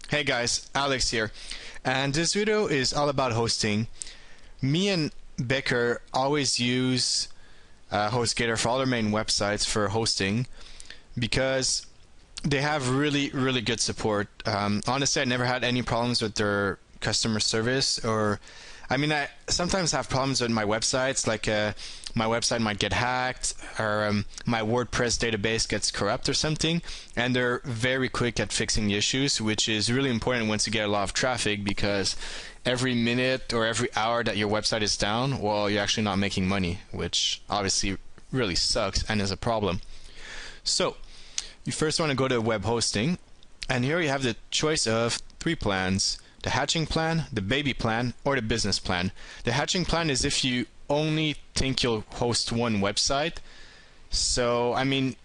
Hey guys, Alex here, and this video is all about hosting. Me and Becker always use HostGator for all our main websites for hosting because they have really good support. Honestly, I never had any problems with their customer service, or I sometimes have problems with my websites, like my website might get hacked, or my WordPress database gets corrupt or something, and they're very quick at fixing the issues, which is really important once you get a lot of traffic, because every minute or every hour that your website is down, well, you're actually not making money, which obviously really sucks and is a problem. So you first want to go to web hosting, and here you have the choice of 3 plans: the hatching plan, the baby plan, or the business plan. The hatching plan is if you only think you'll host one website. So you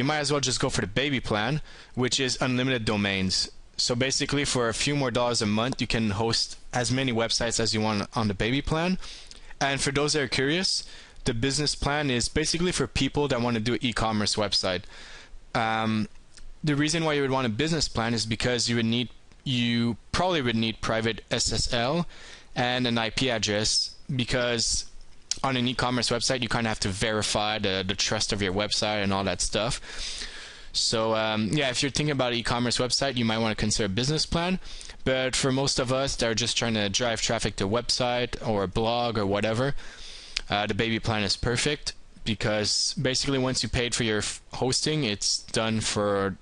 might as well just go for the baby plan, which is unlimited domains. So basically, for a few more dollars a month, you can host as many websites as you want on the baby plan. And for those that are curious, the business plan is basically for people that want to do an e-commerce website. The reason why you would want a business plan is because you probably would need private SSL and an IP address, because on an e-commerce website you kind of have to verify the trust of your website and all that stuff. So yeah, if you're thinking about an e-commerce website, you might want to consider a business plan. But for most of us that are just trying to drive traffic to a website or a blog or whatever, the baby plan is perfect, because basically once you paid for your hosting, it's done for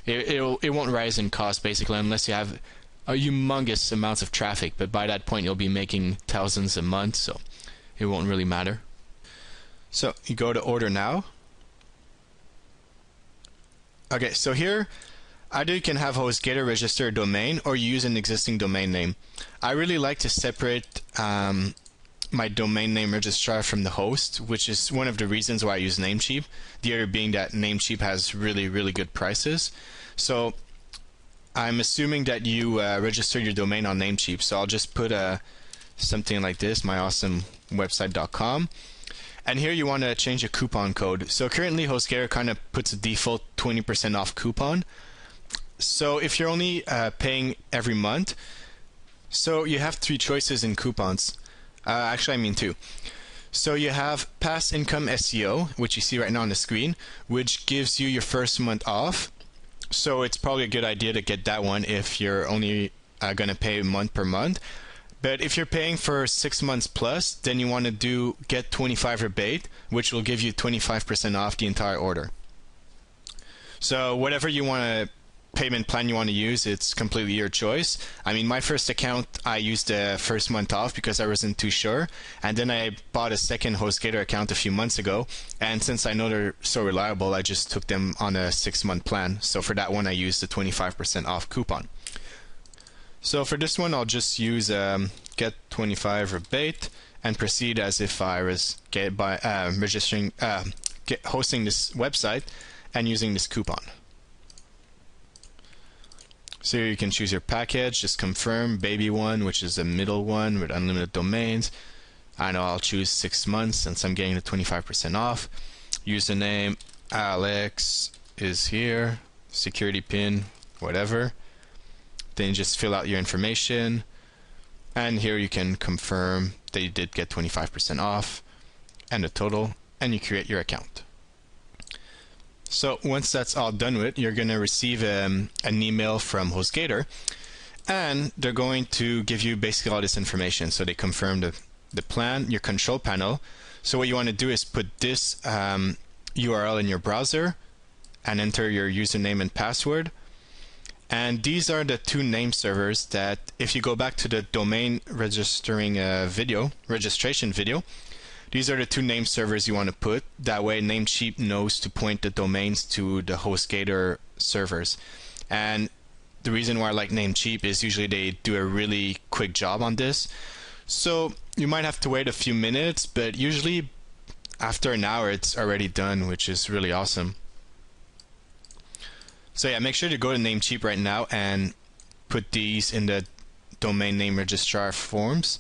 it won't rise in cost basically unless you have a humongous amounts of traffic, but by that point you'll be making thousands a month, so it won't really matter. So you go to order now. Okay, so here either you can have HostGator register a domain or you use an existing domain name. I really like to separate my domain name registrar from the host, which is one of the reasons why I use Namecheap. The other being that Namecheap has really good prices. So I'm assuming that you registered your domain on Namecheap. So I'll just put something like this, myawesomewebsite.com. And here you want to change a coupon code. So currently HostGator kind of puts a default 20% off coupon. So if you're only paying every month, so you have 3 choices in coupons. Actually, I mean 2. So you have Pass Income SEO, which you see right now on the screen, which gives you your first month off. So it's probably a good idea to get that one if you're only going to pay month per month. But if you're paying for 6 months plus, then you want to do Get 25 Rebate, which will give you 25% off the entire order. So whatever you want to payment plan you want to use, it's completely your choice. My first account, I used the first month off because I wasn't too sure, and then I bought a second HostGator account a few months ago, and since I know they're so reliable, I just took them on a 6-month plan. So for that one I used the 25% off coupon. So for this one I'll just use Get 25 Rebate and proceed as if I was hosting this website and using this coupon. So here you can choose your package, just confirm baby one, which is the middle one with unlimited domains. I know I'll choose 6 months since I'm getting the 25% off. Username Alex is here, security pin, whatever. Then you just fill out your information, and here you can confirm that you did get 25% off and the total, and you create your account. So once that's all done with, you're going to receive an email from HostGator, and they're going to give you basically all this information. So they confirm the plan, your control panel. So what you want to do is put this URL in your browser and enter your username and password. And these are the 2 name servers that, if you go back to the domain registration video, these are the 2 name servers you want to put. That way Namecheap knows to point the domains to the HostGator servers. And the reason why I like Namecheap is usually they do a really quick job on this. So you might have to wait a few minutes, but usually after an hour it's already done, which is really awesome. So yeah, make sure to go to Namecheap right now and put these in the domain name registrar forms.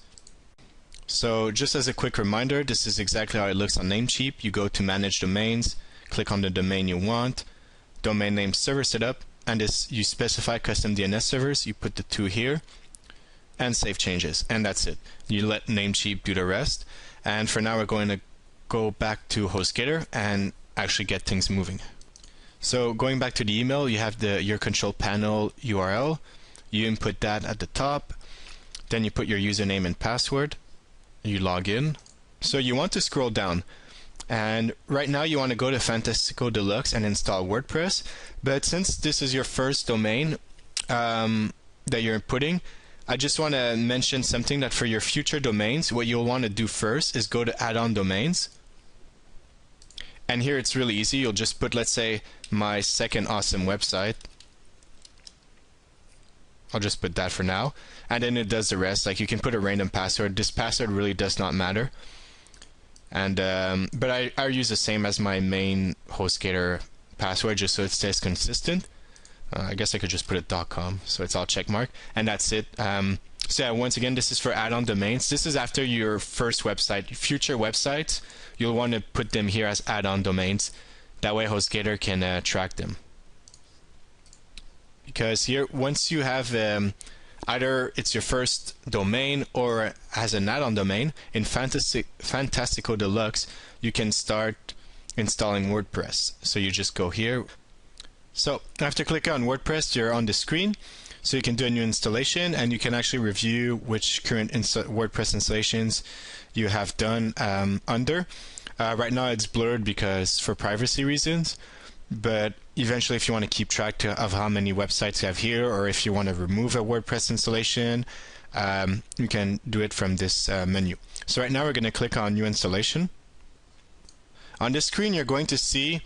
So just as a quick reminder, this is exactly how it looks on Namecheap. You go to Manage Domains, click on the domain you want, domain name server setup, and this you specify custom DNS servers, you put the 2 here and save changes, and that's it. You let Namecheap do the rest. And for now we're going to go back to hostgator and actually get things moving. So going back to the email, you have your control panel URL. You input that at the top, then you put your username and password, you log in. So you want to scroll down, and right now you want to go to Fantastico Deluxe and install WordPress, but since this is your first domain that you're inputting, I just want to mention something, that for your future domains, what you'll want to do first is go to add-on domains. And here it's really easy. You'll just put, let's say, my second awesome website. I'll just put that for now. And then it does the rest. Like, you can put a random password. This password really does not matter. And but I use the same as my main HostGator password just so it stays consistent. I guess I could just put it .com, so it's all checkmark, and that's it. So yeah, once again, this is for add-on domains. This is after your first website. Future websites, you'll want to put them here as add-on domains. That way HostGator can track them. Because here, once you have either it's your first domain or as an add-on domain, in Fantastico Deluxe, you can start installing WordPress. So you just go here. So after clicking on WordPress, you're on the screen. So you can do a new installation, and you can actually review which current WordPress installations you have done under. Right now it's blurred because for privacy reasons, but eventually if you want to keep track of how many websites you have here, or if you want to remove a WordPress installation, you can do it from this menu. So right now we're going to click on New Installation. On this screen you're going to see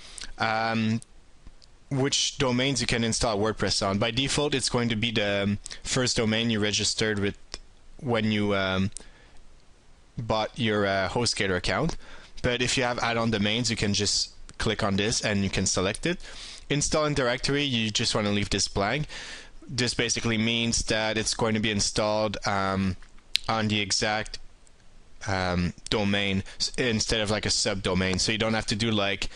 which domains you can install WordPress on. By default, it's going to be the first domain you registered with when you bought your HostGator account. But if you have add-on domains, you can just click on this and you can select it. Install in directory, you just want to leave this blank. This basically means that it's going to be installed on the exact domain instead of like a subdomain. So you don't have to do like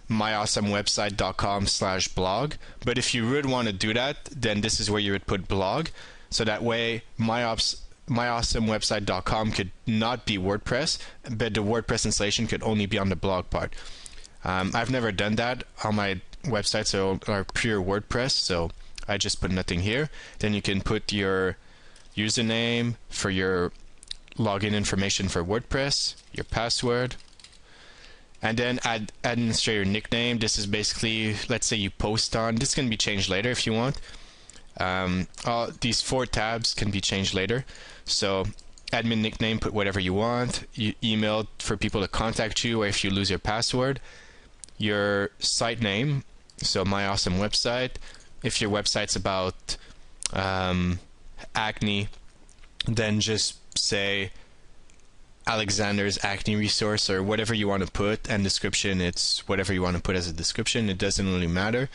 myawesomewebsite.com/blog, but if you would want to do that, then this is where you would put blog, so that way myawesomewebsite.com could not be WordPress, but the WordPress installation could only be on the blog part. I've never done that on my websites, so are pure WordPress, so I just put nothing here. Then you can put your username for your login information for WordPress, your password, and then add administrator nickname. This is basically, let's say you post on, this can be changed later if you want. All these 4 tabs can be changed later. So admin nickname, put whatever you want. Email for people to contact you, or if you lose your password. Your site name, so My Awesome Website. If your website's about acne, then just say Alexander's acne resource, or whatever you want to put, and description, it's whatever you want to put as a description. It doesn't really matter.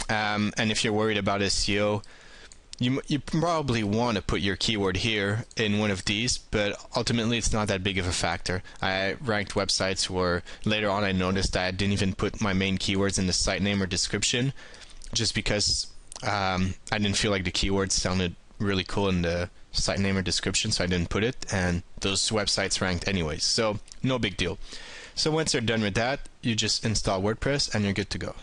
And if you're worried about SEO, you probably want to put your keyword here in one of these, but ultimately it's not that big of a factor. I ranked websites where later on I noticed that I didn't even put my main keywords in the site name or description, just because I didn't feel like the keywords sounded really cool in the site name or description, so I didn't put it, and those websites ranked anyways, so no big deal. So once you're done with that, you just install WordPress and you're good to go.